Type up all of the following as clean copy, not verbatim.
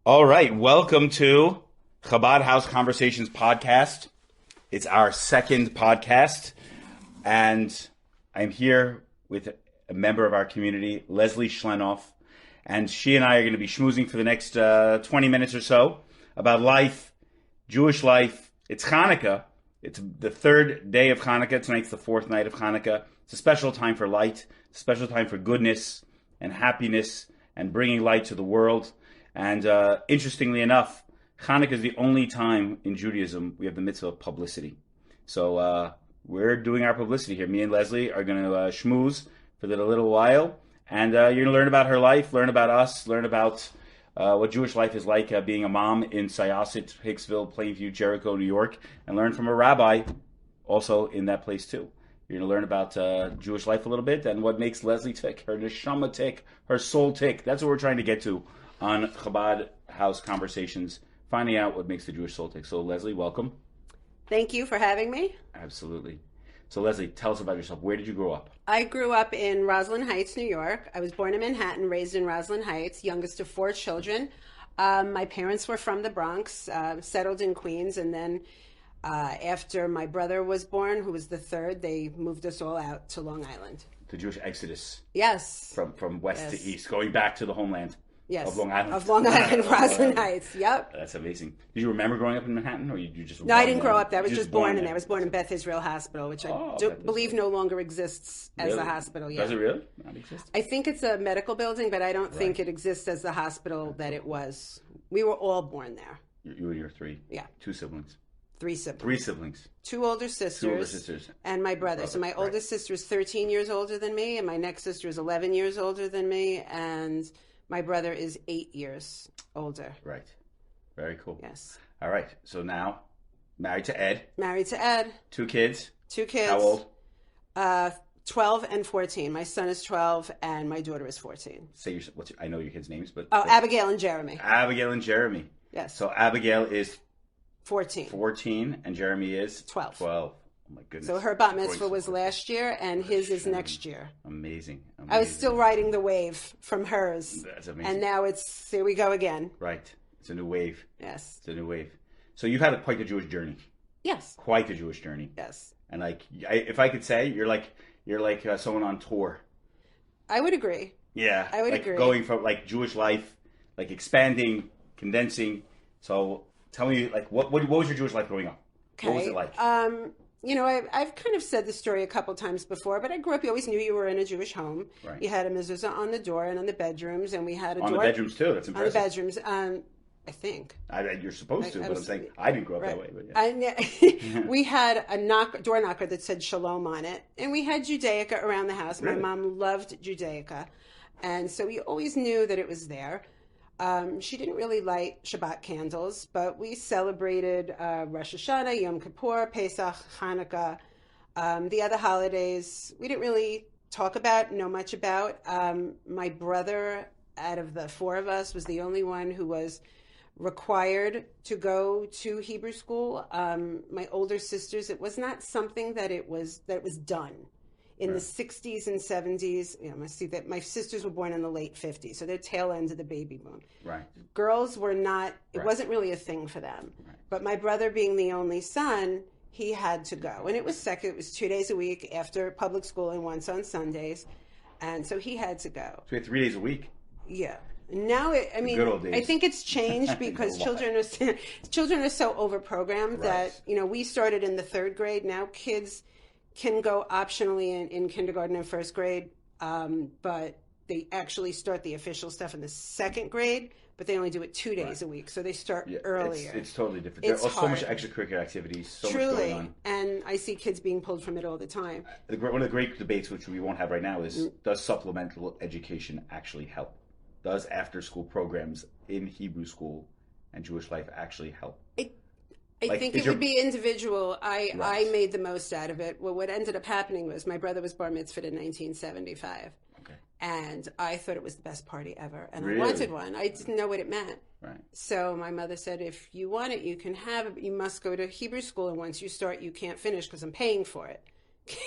All right, welcome to Chabad House Conversations podcast. It's our second podcast, and I'm here with a member of our community, Leslie Schlenoff, and she and I are going to be schmoozing for the next 20 minutes or so about life, Jewish life. It's Hanukkah. It's the third day of Hanukkah. Tonight's the fourth night of Hanukkah. It's a special time for light, a special time for goodness and happiness and bringing light to the world. And interestingly enough, Hanukkah is the only time in Judaism we have the mitzvah of publicity. So we're doing our publicity here. Me and Leslie are going to schmooze for a little while. And you're going to learn about her life, learn about us, learn about what Jewish life is like being a mom in Syosset, Hicksville, Plainview, Jericho, New York, and learn from a rabbi also in that place too. You're going to learn about Jewish life a little bit and what makes Leslie tick, her neshama tick, her soul tick. That's what we're trying to get to on Chabad House Conversations, finding out what makes the Jewish soul tick. So Leslie, welcome. Thank you for having me. Absolutely. So Leslie, tell us about yourself. Where did you grow up? I grew up in Roslyn Heights, New York. I was born in Manhattan, raised in Roslyn Heights, youngest of four children. My parents were from the Bronx, settled in Queens, and then after my brother was born, who was the third, they moved us all out to Long Island. The Jewish exodus. Yes. From west to east, going back to the homeland. Yes. Of Long Island. Of Long Island, Roslyn Heights. Yep. That's amazing. Did you remember growing up in Manhattan, or you just? No, I didn't grow up there. I was just born in there. I was born in Beth Israel Hospital, which I believe no longer exists as a hospital. Yeah. Does it really not exist? I think it's a medical building, but I don't think it exists as the hospital that it was. We were all born there. You and your three. Yeah. Two siblings. Three siblings. Three siblings. Two older sisters. And my brother. So my oldest sister is 13 years older than me, and my next sister is 11 years older than me, and my brother is 8 years older. Right. Very cool. Yes. All right. So now, married to Ed. Married to Ed. Two kids. Two kids. How old? 12 and 14. My son is 12 and my daughter is 14. Say I know your kids' names, but... Oh, Abigail and Jeremy. Abigail and Jeremy. Yes. So Abigail is... 14. 14 and Jeremy is... 12. 12. Oh my goodness. So her bat mitzvah was last year, and his is next year. Amazing. I was still riding the wave from hers. That's amazing. And now here we go again. Right. It's a new wave. Yes. It's a new wave. So you've had quite the Jewish journey. Yes. Quite the Jewish journey. Yes. And if I could say, you're like someone on tour. I would agree. Yeah. I would agree. Going from Jewish life, expanding, condensing. So tell me, what was your Jewish life growing up? Okay. What was it like? I've kind of said the story a couple times before, but I grew up, you always knew you were in a Jewish home. Right. You had a mezuzah on the door and on the bedrooms, and we had a door. On the bedrooms, too. That's impressive. On the bedrooms, I think. You're supposed to, but I'm saying I didn't grow up that way. But yeah. We had a door knocker that said Shalom on it, and we had Judaica around the house. Really? My mom loved Judaica, and so we always knew that it was there. She didn't really light Shabbat candles, but we celebrated Rosh Hashanah, Yom Kippur, Pesach, Hanukkah. The other holidays we didn't really know much about. My brother, out of the four of us, was the only one who was required to go to Hebrew school. My older sisters, it was not something that was done. In the 60s and 70s, I see that my sisters were born in the late 50s, so they're tail end of the baby boom. Right. Girls were not, it wasn't really a thing for them. Right. But my brother being the only son, he had to go. And it was 2 days a week after public school and once on Sundays. And so he had to go. So we had 3 days a week? Yeah. Now, Good old days. I think it's changed because children are so overprogrammed that, we started in the third grade. Now kids can go optionally in kindergarten and first grade, but they actually start the official stuff in the second grade, but they only do it 2 days a week, so they start earlier. It's totally different. There's so much extracurricular activities, so much going on. And I see kids being pulled from it all the time. One of the great debates, which we won't have right now, is does supplemental education actually help? Does after-school programs in Hebrew school and Jewish life actually help? I think it would be individual. I made the most out of it. Well, what ended up happening was my brother was bar mitzvahed in 1975. Okay. And I thought it was the best party ever. And Really? I wanted one. I didn't know what it meant. Right. So my mother said, if you want it, you can have it, but you must go to Hebrew school. And once you start, you can't finish because I'm paying for it.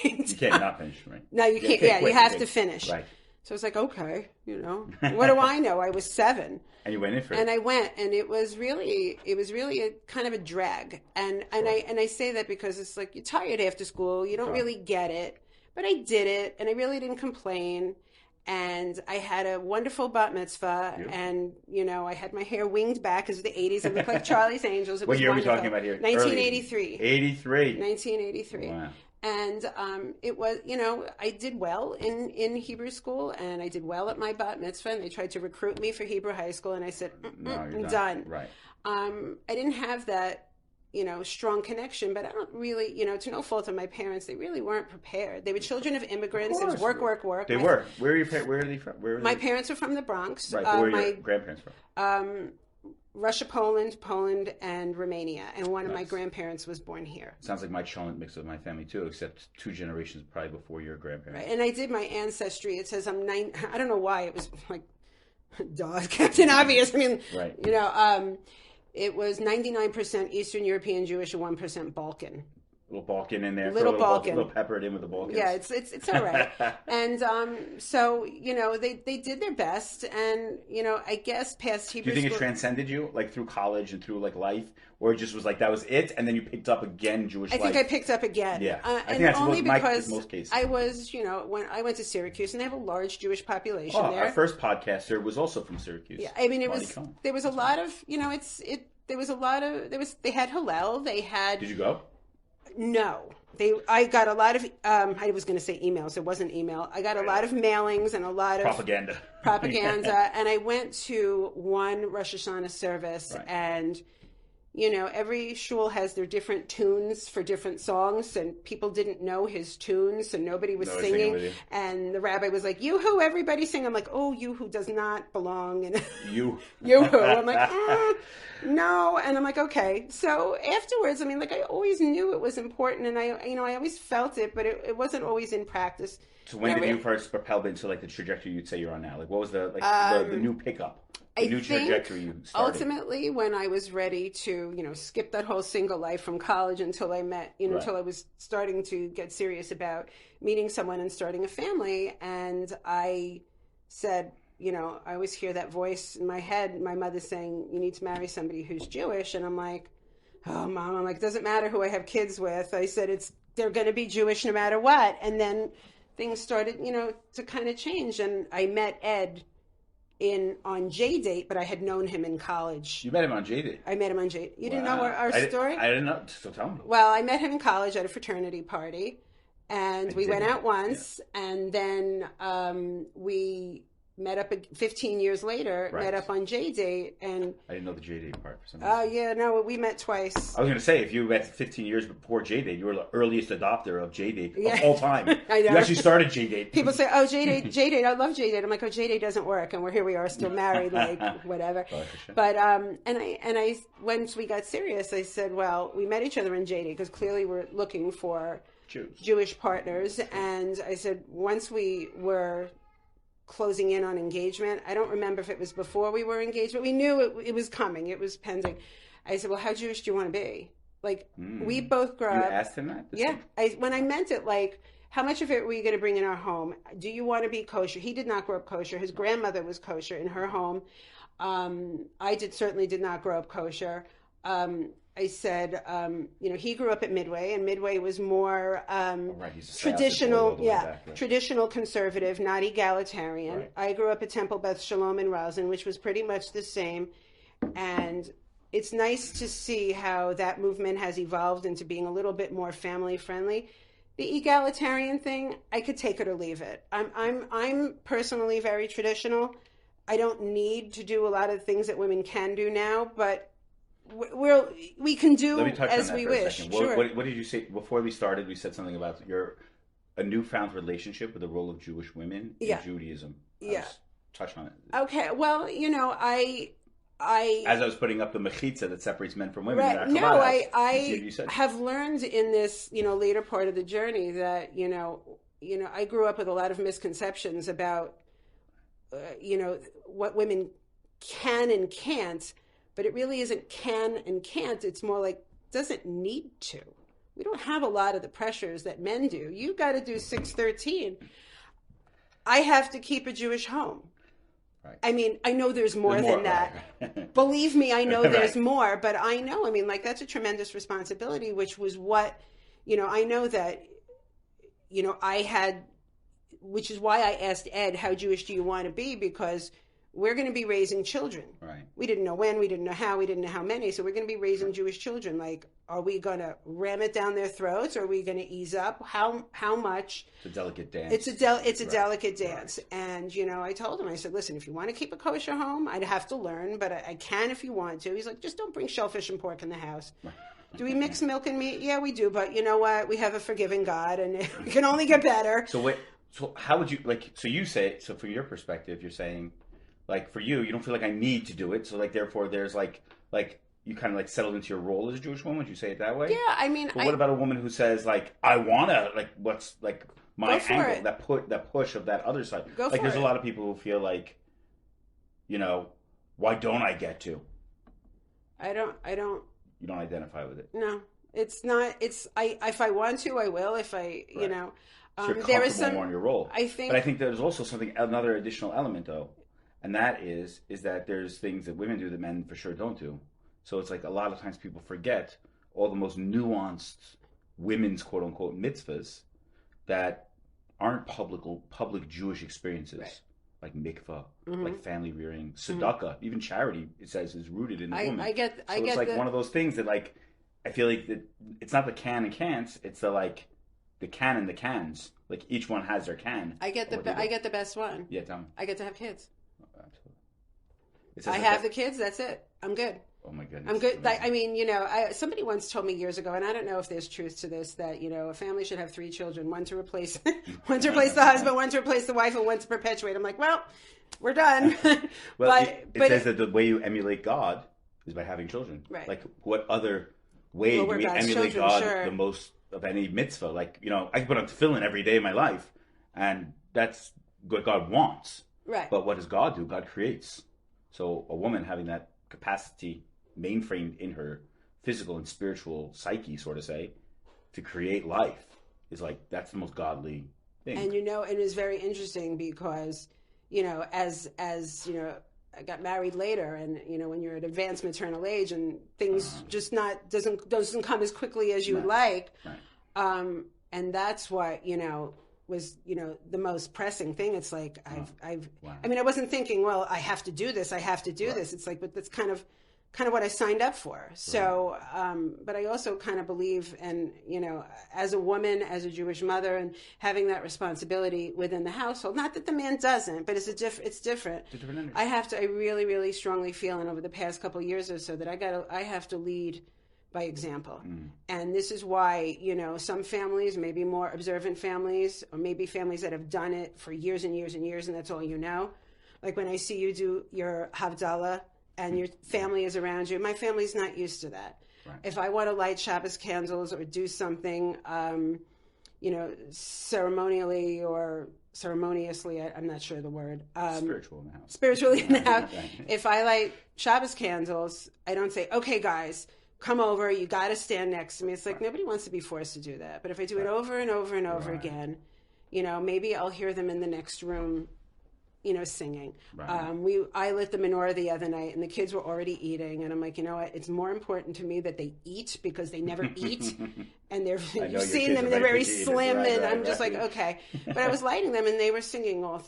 You can't not finish, right? No, you can't. Yeah, you have to finish. Right. So I was like, okay, what do I know? I was 7. And you went in for it. And I went, and it was really a kind of a drag. And I say that because it's like you're tired after school, you don't really get it. But I did it, and I really didn't complain. And I had a wonderful bat mitzvah, and I had my hair winged back because of the 80s. It looked like Charlie's Angels. It what was year wonderful. are we talking about here? 1983. 83. 1983. Wow. And it was, I did well in Hebrew school, and I did well at my bat mitzvah, and they tried to recruit me for Hebrew high school, and I said, I'm done. Right. I didn't have that, strong connection, but I don't really, to no fault of my parents, they really weren't prepared. They were children of immigrants. It was work. They were. Where are they from? My parents were from the Bronx. Right. Where were your grandparents from? Russia, Poland, and Romania. And one of my grandparents was born here. Sounds like my Cholent mixed with my family too, except 2 generations probably before your grandparents. Right. And I did my ancestry. It says I'm 9. I don't know why. It was like, duh, Captain Obvious. I mean, right. It was 99% Eastern European Jewish and 1% Balkan. Little Balkan in there. Little Balkan. A little peppered in with the Balkans. Yeah, it's all right. And so they did their best, and I guess past Hebrew. Do you think school, it transcended you, like through college and through like life, or it just was like that was it, and then you picked up again Jewish life? I think I picked up again. Yeah, I think and that's only because most cases. I was, when I went to Syracuse, and they have a large Jewish population there. Our first podcaster was also from Syracuse. Yeah, I mean there was a lot of they had Hillel. They had. Did you go? No. I got a lot of, I was going to say emails. It wasn't email. I got a lot of mailings and a lot of propaganda. And I went to one Rosh Hashanah service, and, every shul has their different tunes for different songs, and people didn't know his tunes, so nobody was singing. And the rabbi was like, "Yoo-hoo, everybody sing." I'm like, "Oh, yoo-hoo does not belong." And yoo-hoo. I'm like, no. And I'm like, okay. So afterwards, I mean, like, I always knew it was important, and I always felt it, but it wasn't always in practice. So when did you first propel into like the trajectory you'd say you're on now? Like, what was the new pickup? The new trajectory you started? Ultimately, when I was ready to, skip that whole single life from college until I met, until I was starting to get serious about meeting someone and starting a family, and I said, I always hear that voice in my head, my mother saying, you need to marry somebody who's Jewish. And I'm like, oh, Mom, it doesn't matter who I have kids with. I said, they're going to be Jewish no matter what. And then things started, to kind of change. And I met Ed on J-Date, but I had known him in college. You met him on J-Date? I met him on J-Date. You didn't know our story? I didn't know. So tell me. Well, I met him in college at a fraternity party. And we went out once. Yeah. And then we met up 15 years later, met up on J-Date, and I didn't know the J-Date part for some reason. Oh, yeah, no, we met twice. I was going to say, if you met 15 years before J-Date, you were the earliest adopter of J-Date of all time. I know. You actually started J-Date. People say, oh, J-Date, I love J-Date. I'm like, oh, J-Date doesn't work, and here we are still married, like, whatever. Oh, sure. But, and I, once we got serious, I said, well, we met each other in J-Date, because clearly we're looking for Jewish partners, and I said, once we were closing in on engagement. I don't remember if it was before we were engaged, but we knew it was coming. It was pending. I said, well, how Jewish do you want to be? Like, we both grew up. You asked him that? Yeah. When I meant it, like, how much of it were you going to bring in our home? Do you want to be kosher? He did not grow up kosher. His grandmother was kosher in her home. I certainly did not grow up kosher. I said, he grew up at Midway, and Midway was more traditional, traditional conservative, not egalitarian. Right. I grew up at Temple Beth Shalom in Roslyn, which was pretty much the same. And it's nice to see how that movement has evolved into being a little bit more family friendly. The egalitarian thing, I could take it or leave it. I'm personally very traditional. I don't need to do a lot of things that women can do now, but we can do as we wish. Sure. What did you say before we started? We said something about a newfound relationship with the role of Jewish women in Judaism. Touch on it. Okay. Well, I as I was putting up the mechitza that separates men from women. Right. No, I have learned in this later part of the journey that I grew up with a lot of misconceptions about what women can and can't. But it really isn't can and can't. It's more like doesn't need to. We don't have a lot of the pressures that men do. You got to do 613. I have to keep a Jewish home. Right. I mean, I know there's more than that. Right. Believe me, I know there's Right. more, but I know, I mean, like, that's a tremendous responsibility, which was what, I know that, I had, which is why I asked Ed, how Jewish do you want to be? Because we're going to be raising children. Right. We didn't know when, we didn't know how, we didn't know how many. So we're going to be raising Jewish children. Like, are we going to ram it down their throats? Or are we going to ease up? How much? It's a delicate dance. It's a delicate dance. Right. And, I told him, I said, listen, if you want to keep a kosher home, I'd have to learn, but I can if you want to. He's like, just don't bring shellfish and pork in the house. Right. Do we mix milk and meat? Yeah, we do. But you know what? We have a forgiving God and it can only get better. So how would you, so you say, so from your perspective, you're saying, for you don't feel like I need to do it. So therefore there's you kind of settled into your role as a Jewish woman. Would you say it that way? Yeah, I mean, but what about a woman who says I want to, what's my angle, it. that push of that other side? Go for there's it. A lot of people who feel why don't I get to? I don't. You don't identify with it. No, it's not. It's if I want to, I will. If I, right. So you're there is more in your role. I think, but I think there's also another additional element though, and that is that there's things that women do that men for sure don't do. So it's a lot of times people forget all the most nuanced women's quote unquote mitzvahs that aren't public Jewish experiences. Right. Like mikvah, like family rearing, tzedakah, even charity. It says is rooted in the woman. I get one of those things that I feel that it's not the can and can'ts. It's the can and the cans. Each one has their can. I get the best one. Yeah, tell me. I get to have kids. Oh, absolutely. I have the kids. That's it. I'm good. Oh my goodness. I'm good. I mean, somebody once told me years ago, and I don't know if there's truth to this, that a family should have 3 children: one to replace the husband, one to replace the wife, and one to perpetuate. I'm like, well, we're done. Well, it says that the way you emulate God is by having children. Right. What other way do we emulate God the most of any mitzvah? I can put on tefillin every day of my life, and that's what God wants. Right. But what does God do? God creates. So a woman having that capacity mainframed in her physical and spiritual psyche, sort of say, to create life is that's the most godly thing. And it is very interesting because as I got married later, and when you're at advanced maternal age and things just doesn't come as quickly as you would like, right. And that's what was the most pressing thing. It's wow. I mean, I wasn't thinking, well, I have to do this, this. It's but that's kind of what I signed up for. So but I also kind of believe, and as a woman, as a Jewish mother, and having that responsibility within the household, not that the man doesn't, but it's different. It's a different energy. I really, really strongly feel, and over the past couple of years or so, that I have to lead by example. And this is why, some families, maybe more observant families, or maybe families that have done it for years and years and years, and that's all you know. When I see you do your Havdalah and your family is around you, my family's not used to that. Right. If I want to light Shabbos candles or do something, ceremonially or ceremoniously, I'm not sure the word. Spiritually in the house. If I light Shabbos candles, I don't say, okay, guys, come over, you got to stand next to me. It's nobody wants to be forced to do that. But if I do it over and over and over again, maybe I'll hear them in the next room, singing. Right. I lit the menorah the other night, and the kids were already eating, and I'm like, what? It's more important to me that they eat, because they never eat, and you've seen them, and they're very slim, and I'm just like, okay. But I was lighting them, and they were singing all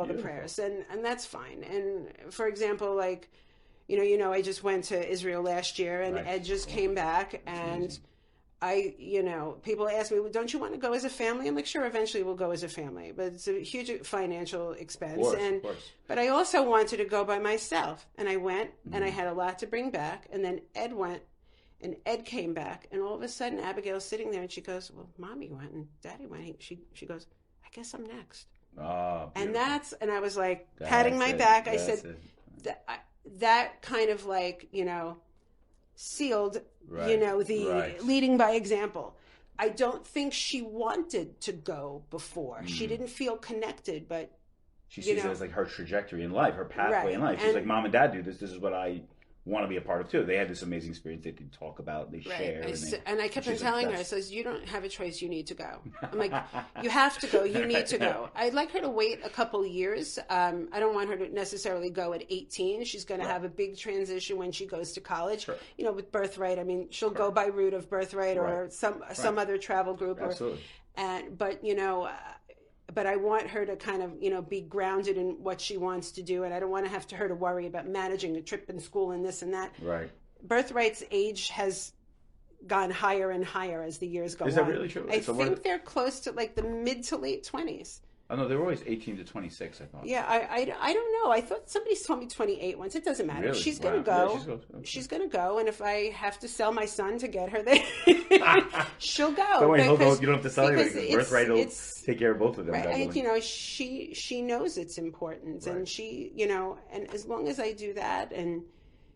the prayers, and that's fine. And for example, I just went to Israel last year, and Ed just came back, and people ask me, well, don't you want to go as a family? I'm like, sure, eventually we'll go as a family, but it's a huge financial expense. Of course. But I also wanted to go by myself, and I went, and I had a lot to bring back, and then Ed went, and Ed came back, and all of a sudden Abigail's sitting there, and she goes, well, Mommy went, and Daddy went. She goes, I guess I'm next. Oh, and I was patting my back. I said, that kind of sealed, the leading by example. I don't think she wanted to go before. She didn't feel connected, but she sees it as her trajectory in life, her pathway in life. She's like, Mom and Dad do this. This is what I want to be a part of too. They had this amazing experience they could talk about, they share. And I kept on telling her, I says, you don't have a choice, you need to go. I'm like, you have to go, you need to go. I'd like her to wait a couple years. I don't want her to necessarily go at 18. She's going to have a big transition when she goes to college. Sure. You know, with Birthright, I mean, she'll go by route of Birthright or some other travel group. Absolutely. But, you know, but I want her to kind of, you know, be grounded in what she wants to do. And I don't want to have her to worry about managing a trip in school and this and that. Right. Birthright's age has gone higher and higher as the years go on. Is that really true? I think they're close to like the mid to late 20s. Oh, no, they were always 18 to 26, I thought. Yeah, I don't know. I thought somebody told me 28 once. It doesn't matter. Really? She's going to go. Yeah, she's going to go. And if I have to sell my son to get her there, she'll go. Don't worry, you don't have to sell anybody because Birthright will take care of both of them. Right. And, you know, she knows its importance. Right. And she, you know, and as long as I do that and,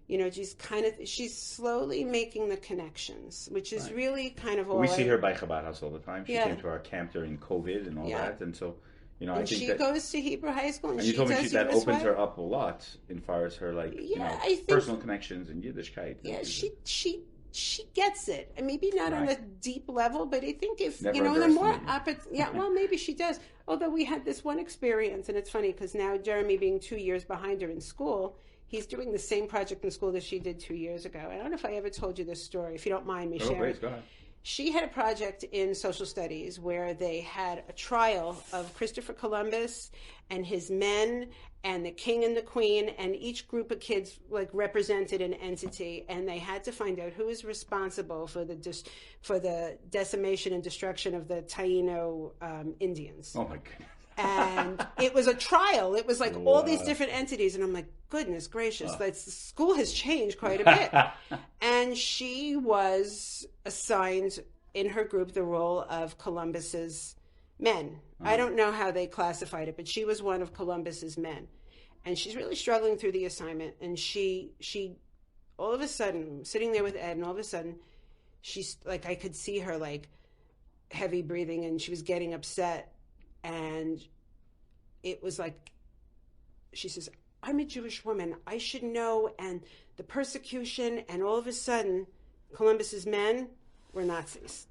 you know, she's slowly making the connections, which is really kind of all. We see her by Chabad House all the time. She came to our camp during COVID and all that. And so, you know, and I think she goes to Hebrew high school, and you she told me does that opens her up a lot in far as her I think, personal connections and Yiddishkeit. Yeah, she gets it, and maybe not on a deep level, but I think if Never you know the more well, maybe she does. Although we had this one experience, and it's funny because now Jeremy, being 2 years behind her in school, he's doing the same project in school that she did 2 years ago. I don't know if I ever told you this story. If you don't mind me sharing. Please, go ahead. She had a project in social studies where they had a trial of Christopher Columbus and his men and the king and the queen, and each group of kids like represented an entity, and they had to find out who was responsible for the decimation and destruction of the Taino Indians. Oh my goodness. And it was a trial. It was like all these different entities. And I'm like, goodness gracious, the school has changed quite a bit. And she was assigned in her group the role of Columbus's men. I don't know how they classified it, but she was one of Columbus's men. And she's really struggling through the assignment. And she all of a sudden, sitting there with Ed, and all of a sudden, she's like, I could see her like heavy breathing, and she was getting upset. And it was like, she says, I'm a Jewish woman. I should know. And the persecution, and all of a sudden, Columbus's men were Nazis.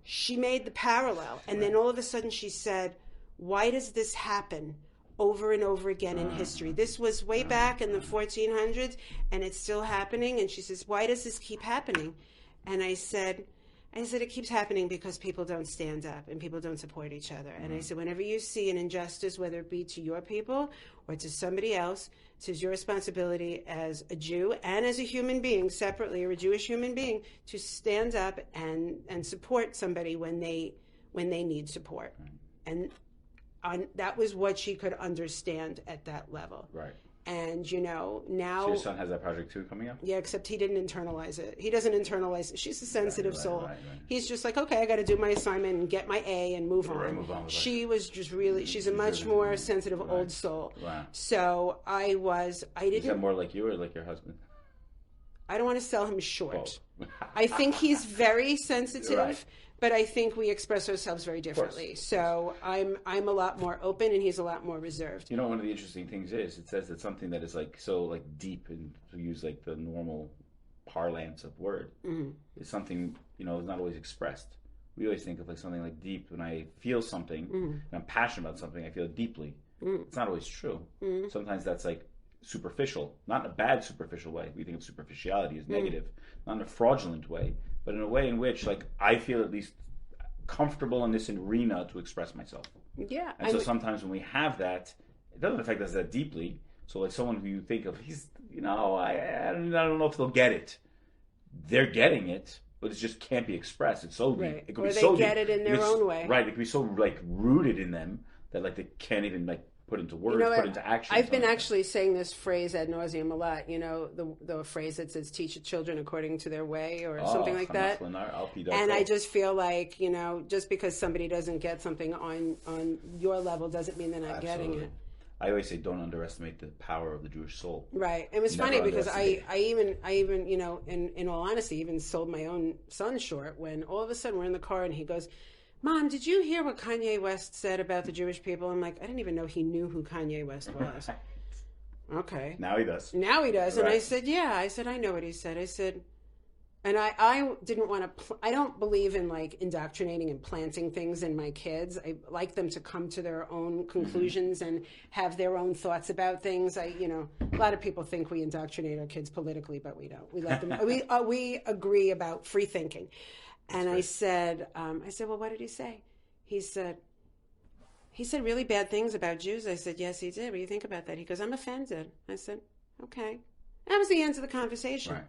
She made the parallel. And then all of a sudden she said, why does this happen over and over again in history? This was way back in the 1400s, and it's still happening. And she says, why does this keep happening? And I said, it keeps happening because people don't stand up and people don't support each other. And I said, whenever you see an injustice, whether it be to your people or to somebody else, it's your responsibility as a Jew and as a human being separately, or a Jewish human being, to stand up and support somebody when they need support. And that was what she could understand at that level. Right. And, you know, now... So your son has that project too coming up? Yeah, except he didn't internalize it. He doesn't internalize it. She's a sensitive soul. Right. He's just like, okay, I got to do my assignment and get my A and move on. She was just really... She's a much more sensitive old soul. Wow. So I didn't... Is that more like you or like your husband? I don't want to sell him short. I think he's very sensitive. Right. But I think we express ourselves very differently. So I'm a lot more open, and he's a lot more reserved. You know, one of the interesting things is it says that something that is like so like deep, and to use like the normal parlance of word, is something, you know, is not always expressed. We always think of like something like deep. When I feel something and I'm passionate about something, I feel it deeply. It's not always true. Sometimes that's like superficial, not in a bad superficial way. We think of superficiality as negative, not in a fraudulent way, but in a way in which, like, I feel at least comfortable in this arena to express myself. Yeah. And so sometimes when we have that, it doesn't affect us that deeply. So like someone who you think of, he's, you know, I don't know if they'll get it. They're getting it, but it just can't be expressed. It's so deep. It could or be they so get deep. it in their own way. Right. It could be so like rooted in them that like they can't even like put into words, put into action. I've been actually saying this phrase ad nauseum a lot. You know, the phrase that says "teach your children according to their way" or something like that. And I just feel like, you know, just because somebody doesn't get something on your level doesn't mean they're not getting it. I always say, don't underestimate the power of the Jewish soul. Right. It was funny because I even, you know, in all honesty, even sold my own son short when all of a sudden we're in the car and he goes, Mom, did you hear what Kanye West said about the Jewish people? I'm like, I didn't even know he knew who Kanye West was. Okay. Now he does. Now he does. And Right. I said, yeah. I said, I know what he said. I said, and I didn't want to, I don't believe in like indoctrinating and planting things in my kids. I like them to come to their own conclusions and have their own thoughts about things. A lot of people think we indoctrinate our kids politically, but we don't. We let them, we agree about free thinking. And I said, well, what did he say? He said really bad things about Jews. I said, yes, he did. What do you think about that? He goes, I'm offended. I said, okay. That was the end of the conversation. Right.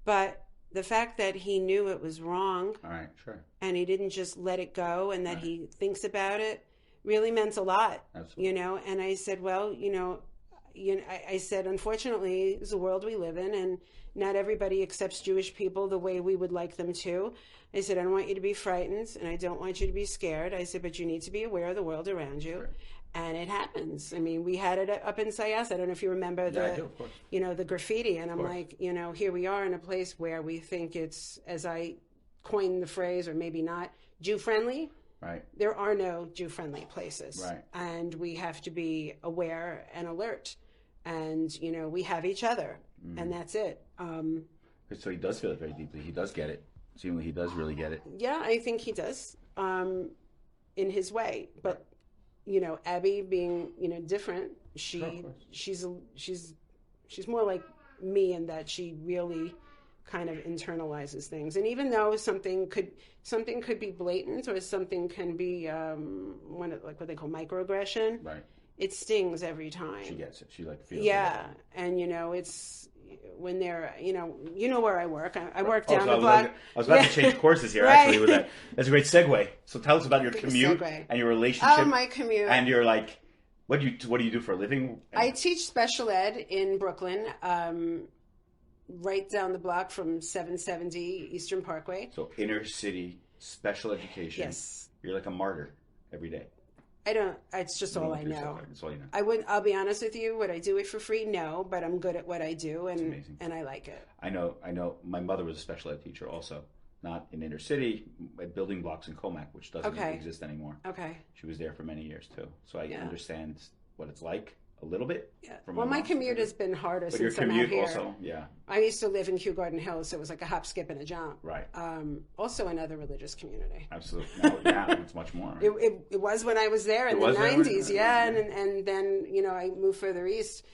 But the fact that he knew it was wrong, All right, sure. and he didn't just let it go, and that he thinks about it, really meant a lot. Absolutely. And I said, well, I said, unfortunately, it's the world we live in, and not everybody accepts Jewish people the way we would like them to. I said, I don't want you to be frightened, and I don't want you to be scared. I said, but you need to be aware of the world around you. Sure. And it happens. I mean, we had it up in Sayas. I don't know if you remember I do, of course. the graffiti. And I'm like, here we are in a place where we think it's, as I coined the phrase, or maybe not, Jew-friendly. Right. There are no Jew-friendly places. Right. And we have to be aware and alert. And, we have each other. And that's it. So he does feel it very deeply. He does get it. Seemingly he does really get it. Yeah, I think he does, in his way. But, Abby being, different, she's more like me in that she really kind of internalizes things. And even though something could be blatant, or something can be like what they call microaggression, Right. it stings every time. She gets it. She feels it. Yeah, and it's when they're where I work. I work down the block. I was about to change courses here. Right. Actually with that. That's a great segue. So tell us about your commute and your relationship. Oh, my commute. And you're like, what do you do for a living? I teach special ed in Brooklyn, right down the block from 770 Eastern Parkway. So inner city special education. Yes. You're like a martyr every day. It's just all I know. That's all you know. I'll be honest with you, would I do it for free? No, but I'm good at what I do, and I like it. I know. My mother was a special ed teacher also, not in inner city, at building blocks in Comac, which doesn't exist anymore. Okay. She was there for many years too. So I understand what it's like a little bit. Yeah. Well, my commute has been harder since I'm out here. Also, yeah. I used to live in Kew Garden Hills, so it was like a hop, skip, and a jump. Right. Also another religious community. Absolutely. Now it's much more. Right? It was when I was there in the 90s, and then I moved further east.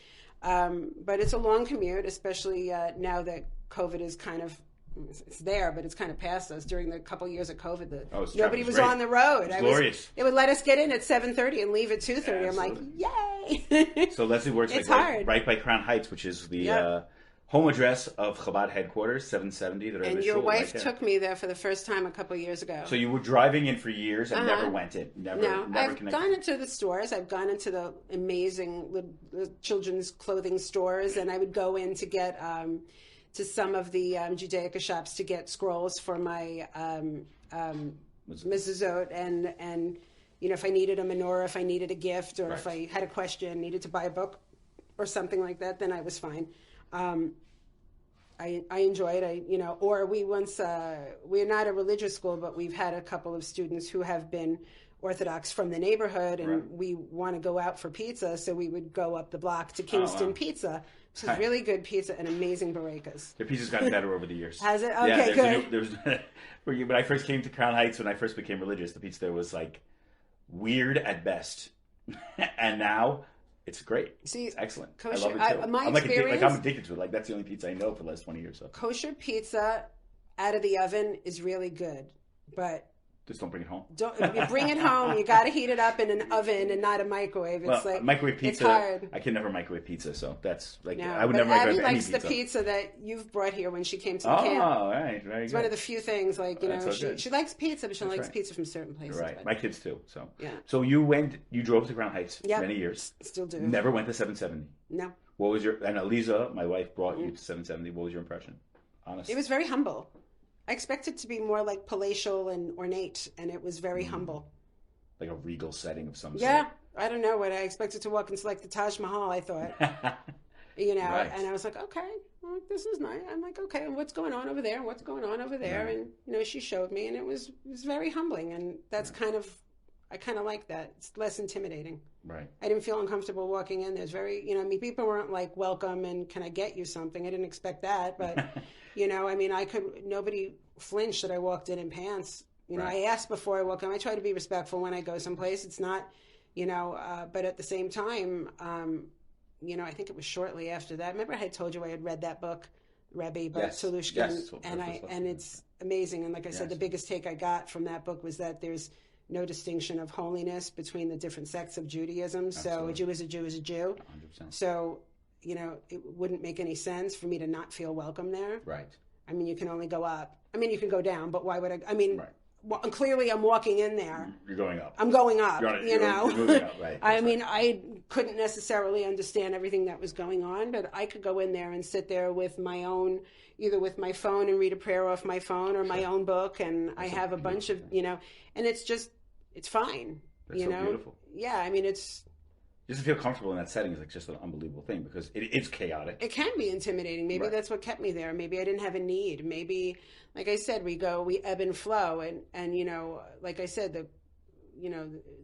But it's a long commute, especially now that COVID is kind of, it's there, but it's kind of past us. During the couple of years of COVID, nobody was on the road. It was glorious. It would let us get in at 7:30 and leave at 2:30. I'm like, yay! So Leslie works right by Crown Heights, which is the home address of Chabad headquarters, 770. And your wife took me there for the first time a couple of years ago. So you were driving in for years and never went in? Never I've gone into the stores. I've gone into the amazing children's clothing stores, and I would go in to get to some of the Judaica shops to get scrolls for my mezuzot, and if I needed a menorah, if I needed a gift, or if I had a question, needed to buy a book or something like that, then I was fine. I enjoyed it. Or we once we're not a religious school, but we've had a couple of students who have been Orthodox from the neighborhood, and we want to go out for pizza, so we would go up the block to Kingston Pizza. Which is really good pizza and amazing barekas. Their pizza's gotten better over the years. Has it? Okay, good. When I first came to Crown Heights, when I first became religious, the pizza there was like weird at best, and now it's great. See, it's excellent. Kosher, I love it too. I'm addicted to it. Like that's the only pizza I know for the last 20 years. So kosher pizza out of the oven is really good, but just don't bring it home. You bring it home. You got to heat it up in an oven and not a microwave. It's like microwave pizza. It's hard. I can never microwave pizza, so that's like no, I would never microwave any likes pizza. the pizza that you've brought here when she came to the camp. Oh, right, very It's good. one of the few things she likes pizza, but she likes right. pizza from certain places. Right, but, my kids too. So yeah. So you drove to Crown Heights many years. Still do. Never went to 770. No. What was and Aliza, my wife, brought you to 770. What was your impression? Honestly, it was very humble. I expected to be more like palatial and ornate, and it was very humble. Like a regal setting of some sort. Yeah, I don't know what I expected to walk into, like the Taj Mahal. I thought, Right. and I was like, okay, well, this is nice. I'm like, okay, and what's going on over there? And what's going on over there? Right. And she showed me, and it was very humbling, and that's I kind of like that. It's less intimidating. Right. I didn't feel uncomfortable walking in. There's very, I mean, people weren't like, welcome and can I get you something? I didn't expect that. But, I mean, nobody flinched that I walked in pants. Right. I asked before I walk in. I try to be respectful when I go someplace. It's not, but at the same time, I think it was shortly after that. Remember I had told you I had read that book, Rebbe by Tolushkin, yes. and it's amazing. And like I said, the biggest take I got from that book was that there's no distinction of holiness between the different sects of Judaism. Absolutely. So a Jew is a Jew is a Jew. 100%. So, it wouldn't make any sense for me to not feel welcome there. Right. I mean, you can only go up. I mean, you can go down, but why would I? I mean, right. Well, clearly I'm walking in there. You're going up. I'm going up, you're moving up, right. I mean, I couldn't necessarily understand everything that was going on, but I could go in there and sit there with my own, either with my phone and read a prayer off my phone or my own book. And I have a bunch of, and it's fine. That's so beautiful. Yeah. I mean, just to feel comfortable in that setting is like just an unbelievable thing because it's chaotic. It can be intimidating. Maybe that's what kept me there. Maybe I didn't have a need. Maybe, like I said, we ebb and flow. And like I said, the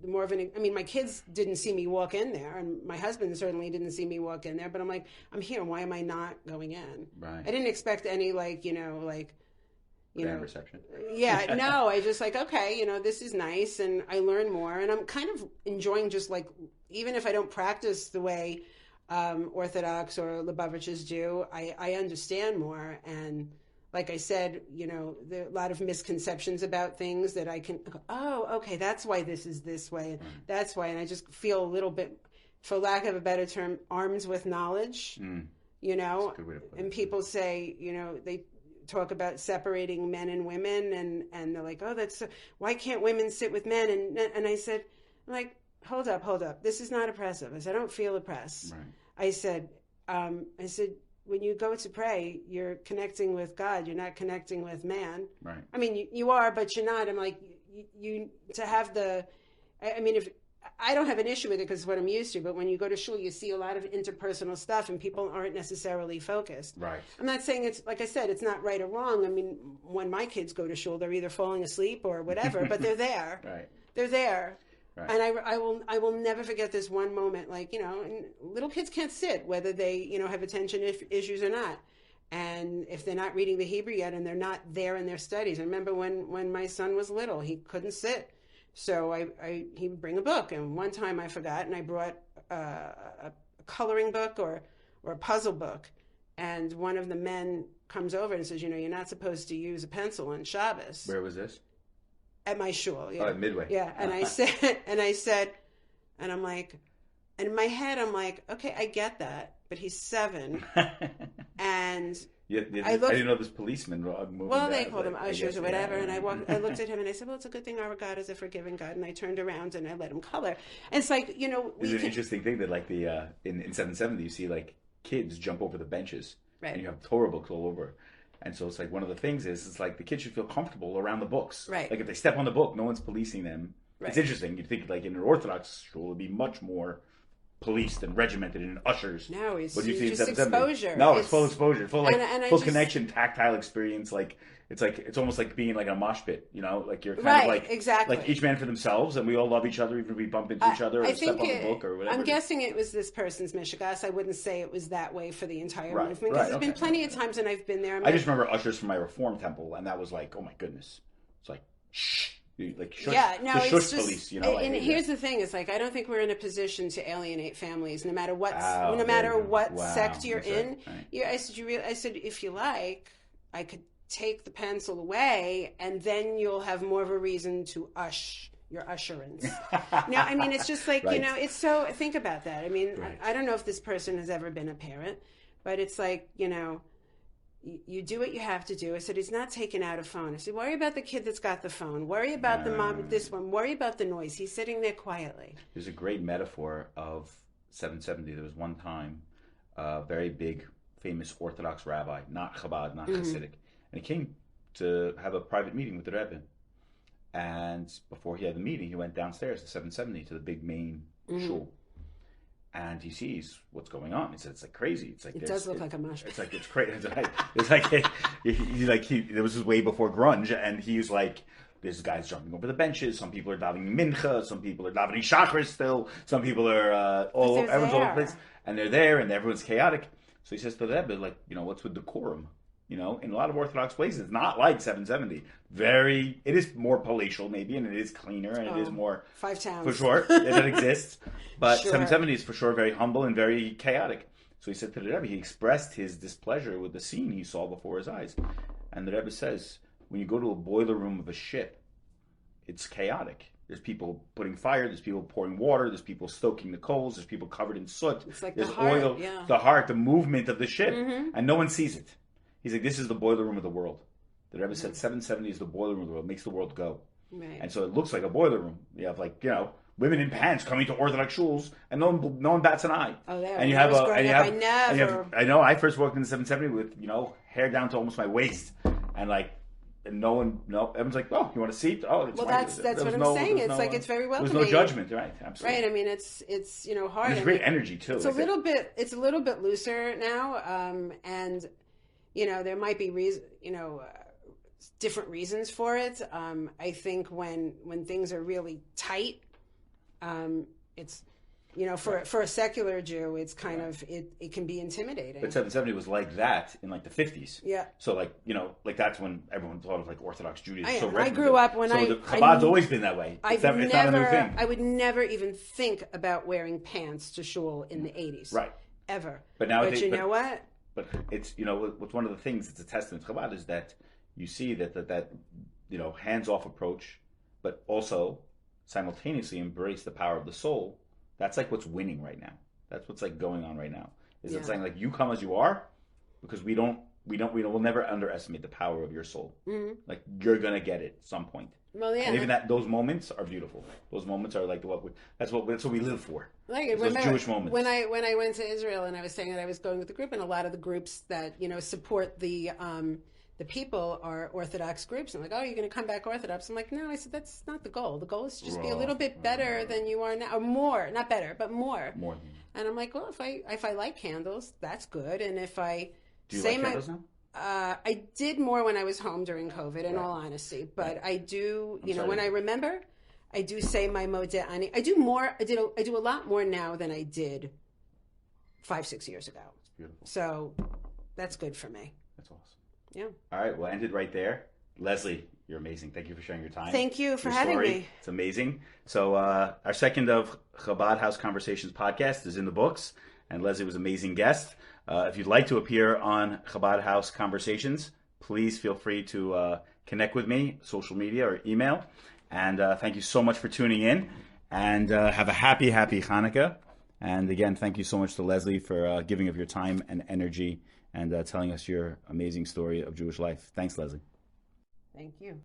more of my kids didn't see me walk in there, and my husband certainly didn't see me walk in there, but I'm like, I'm here. Why am I not going in? Right. I didn't expect any reception. Yeah, no, I just okay, this is nice, and I learn more, and I'm kind of enjoying just even if I don't practice the way Orthodox or Lubavitchers do, I understand more, and like I said, there are a lot of misconceptions about things that I can go, oh, okay, that's why this is this way, and that's why, and I just feel a little bit, for lack of a better term, armed with knowledge, That's a good way to put it. And people say, they talk about separating men and women, and they're like, oh, why can't women sit with men? And I said, hold up, this is not oppressive. I said, I don't feel oppressed. Right. I said, when you go to pray, you're connecting with God. You're not connecting with man. Right. I mean, you are, but you're not. I'm like, you to have if I don't have an issue with it because it's what I'm used to, but when you go to shul, you see a lot of interpersonal stuff and people aren't necessarily focused. Right. I'm not saying it's, like I said, it's not right or wrong. I mean, when my kids go to shul, they're either falling asleep or whatever, but they're there. Right. They're there. Right. And I will never forget this one moment, and little kids can't sit, whether they, have attention issues or not. And if they're not reading the Hebrew yet and they're not there in their studies. I remember when my son was little, he couldn't sit. So he would bring a book. And one time I forgot and I brought a coloring book or a puzzle book. And one of the men comes over and says, you're not supposed to use a pencil on Shabbos. Where was this? At my shul. Yeah. Oh, at Midway. Yeah. And I said, and I'm like, and in my head, I'm like, okay, I get that, but he's 7. And I didn't know this policeman. Well, they called him ushers or whatever. And I looked at him and I said, well, it's a good thing our God is a forgiving God. And I turned around and I let him color. And it's like, It's an interesting thing that in 770, you see kids jump over the benches. Right. And you have Torah books all over. And so it's one of the things is the kids should feel comfortable around the books. Right. If they step on the book, no one's policing them. Right. It's interesting. You'd think in an Orthodox school, it'd be much more policed and regimented in ushers. No, it's what do you see just in 770? exposure. No, it's full exposure, full and connection, tactile experience. It's almost like being in a mosh pit. You're kind right, of exactly. each man for themselves, and we all love each other, even if we bump into each other or step on the book or whatever. I'm guessing it was this person's mishigas. I wouldn't say it was that way for the entire movement because Right, there's been plenty of times when I've been there. I just remember ushers from my Reform temple, and that was oh my goodness, it's shh. Shush, yeah, no, the it's shush just, police, And here's the thing: is I don't think we're in a position to alienate families, no matter what, sect you're in. Right. Yeah, I said, if you like, I could take the pencil away, and then you'll have more of a reason to your usherance. Now, I mean, it's just right. It's so. Think about that. I mean, right. I don't know if this person has ever been a parent, but it's you do what you have to do. I said, he's not taking out a phone. I said, worry about the kid that's got the phone. Worry about the mom with this one. Worry about the noise. He's sitting there quietly. There's a great metaphor of 770. There was one time a very big, famous Orthodox rabbi, not Chabad, not Hasidic, and he came to have a private meeting with the Rebbe. And before he had the meeting, he went downstairs to 770 to the big main shul. And he sees what's going on. He said, "It's crazy. It's it does look like a mush. It's it's crazy. This was way before grunge, and he was there's guys jumping over the benches. Some people are davening mincha. Some people are davening shachar still. Some people are everyone's all over the place, and they're there, and everyone's chaotic. So he says to the Rebbe, like, what's with decorum? In a lot of Orthodox places, it's not like 770. It is more palatial maybe, and it is cleaner, and it is more 5 towns for sure that exists. But Sure. 770 is for sure very humble and very chaotic. So he said to the Rebbe, he expressed his displeasure with the scene he saw before his eyes, and the Rebbe says, when you go to a boiler room of a ship, it's chaotic. There's people putting fire, there's people pouring water, there's people stoking the coals, there's people covered in soot, It's like there's the heart, oil, yeah. the heart, the movement of the ship, and no one sees it. He's like, this is the boiler room of the world. The Rebbe said 770 is the boiler room of the world, makes the world go. Right. And so it looks like a boiler room. You have women in pants coming to Orthodox shuls, and no one bats an eye. Oh, there. And you When have I was growing up, I never. I know. I first walked into 770 with hair down to almost my waist, and everyone's like, oh, you want a seat? Oh, it's Well, fine. that's what I'm saying. It's like it's very welcoming. There's no judgment, right? Absolutely. Right. I mean, it's hard. And there's great energy too. It's a little bit looser now, and there might be different reasons for it. I think when things are really tight, it's for a secular Jew, it's kind of it can be intimidating. But 770 was like that in the 50s. Yeah. So that's when everyone thought of Orthodox Judaism. I grew up when Chabad's always been that way. It's not a new thing. I would never even think about wearing pants to shul in the 80s. Right. Ever. But now, you know what? But it's what's one of the things that's a testament to Chabad is that you see that hands-off approach, but also simultaneously embrace the power of the soul. That's what's winning right now. That's what's going on right now. It's saying you come as you are, because we'll never underestimate the power of your soul. Mm-hmm. You're gonna get it at some point. Well, yeah. And even those moments are beautiful. Those moments are that's what we live for. Those Jewish moments. When I went to Israel and I was saying that I was going with the group, and a lot of the groups that support the people are Orthodox groups. And oh, you're going to come back Orthodox? I'm like, no. I said that's not the goal. The goal is to just be a little bit better than you are now, or more, not better, but more. More. And I'm like, well, if I like candles, that's good. And if I do you like candles now? I did more when I was home during COVID, in all honesty. But I do, when I remember, I do say my Modeh Ani. I do more. I do a lot more now than I did 5-6 years ago. That's beautiful. So that's good for me. That's awesome. Yeah. All right. We'll end it right there. Leslie, you're amazing. Thank you for sharing your time. Thank you for having me. It's amazing. So our second of Chabad House Conversations podcast is in the books, and Leslie was an amazing guest. If you'd like to appear on Chabad House Conversations, please feel free to connect with me, social media or email. And thank you so much for tuning in. And have a happy Hanukkah. And again, thank you so much to Leslie for giving of your time and energy and telling us your amazing story of Jewish life. Thanks, Leslie. Thank you.